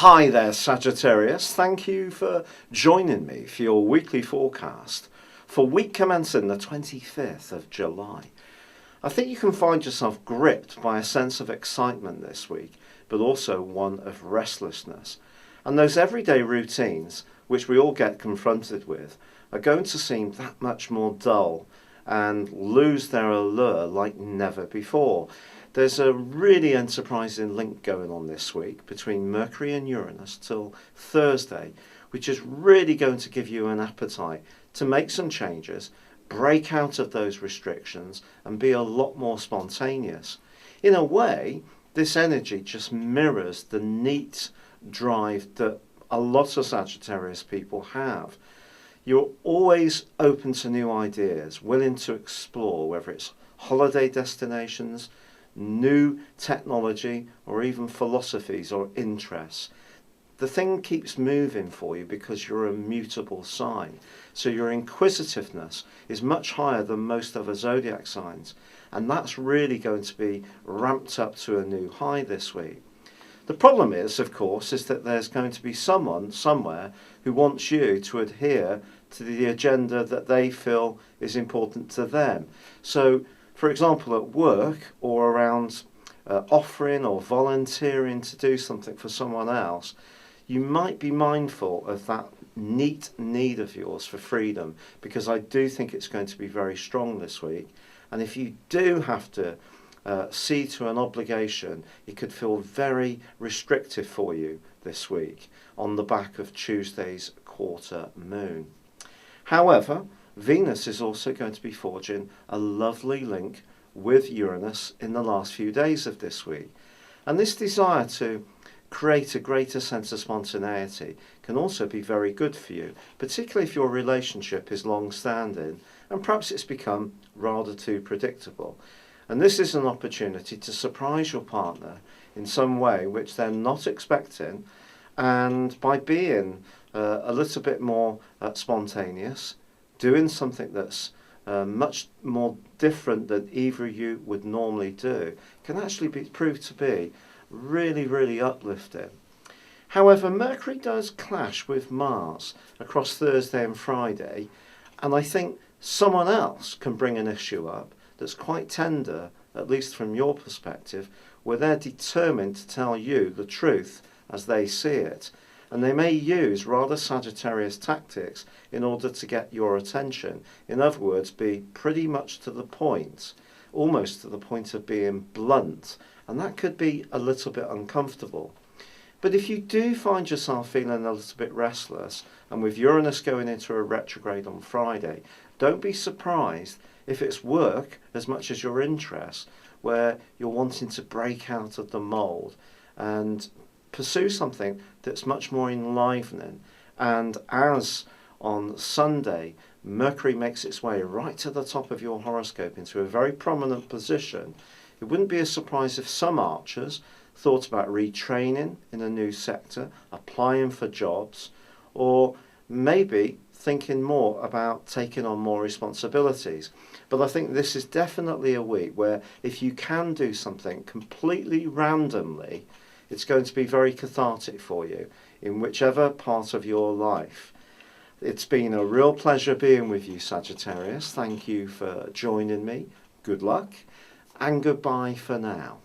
Hi there, Sagittarius. Thank you for joining me for your weekly forecast for week commencing the 25th of July. I think you can find yourself gripped by a sense of excitement this week, but also one of restlessness. And those everyday routines, which we all get confronted with, are going to seem that much more dull and lose their allure like never before. There's a really enterprising link going on this week between Mercury and Uranus till Thursday, which is really going to give you an appetite to make some changes, break out of those restrictions and be a lot more spontaneous. In a way, this energy just mirrors the neat drive that a lot of Sagittarius people have. You're always open to new ideas, willing to explore, whether it's holiday destinations, new technology, or even philosophies or interests. The thing keeps moving for you because you're a mutable sign. So your inquisitiveness is much higher than most other zodiac signs. And that's really going to be ramped up to a new high this week. The problem is, of course, is that there's going to be someone somewhere who wants you to adhere to the agenda that they feel is important to them. So, for example, at work or around offering or volunteering to do something for someone else, you might be mindful of that neat need of yours for freedom, because I do think it's going to be very strong this week. And if you do have to see to an obligation, it could feel very restrictive for you this week on the back of Tuesday's quarter moon. However, Venus is also going to be forging a lovely link with Uranus in the last few days of this week. And this desire to create a greater sense of spontaneity can also be very good for you, particularly if your relationship is long-standing and perhaps it's become rather too predictable. And this is an opportunity to surprise your partner in some way which they're not expecting, and by being a little bit more spontaneous, doing something that's much more different than either of you would normally do, can actually prove to be really, really uplifting. However, Mercury does clash with Mars across Thursday and Friday, and I think someone else can bring an issue up that's quite tender, at least from your perspective, where they're determined to tell you the truth as they see it. And they may use rather Sagittarius tactics in order to get your attention. In other words, be pretty much to the point, almost to the point of being blunt. And that could be a little bit uncomfortable. But if you do find yourself feeling a little bit restless, and with Uranus going into a retrograde on Friday, don't be surprised if it's work as much as your interests, where you're wanting to break out of the mould and pursue something that's much more enlivening. And as on Sunday, Mercury makes its way right to the top of your horoscope into a very prominent position, it wouldn't be a surprise if some archers thought about retraining in a new sector, applying for jobs, or maybe thinking more about taking on more responsibilities. But I think this is definitely a week where if you can do something completely randomly, it's going to be very cathartic for you in whichever part of your life. It's been a real pleasure being with you, Sagittarius. Thank you for joining me. Good luck and goodbye for now.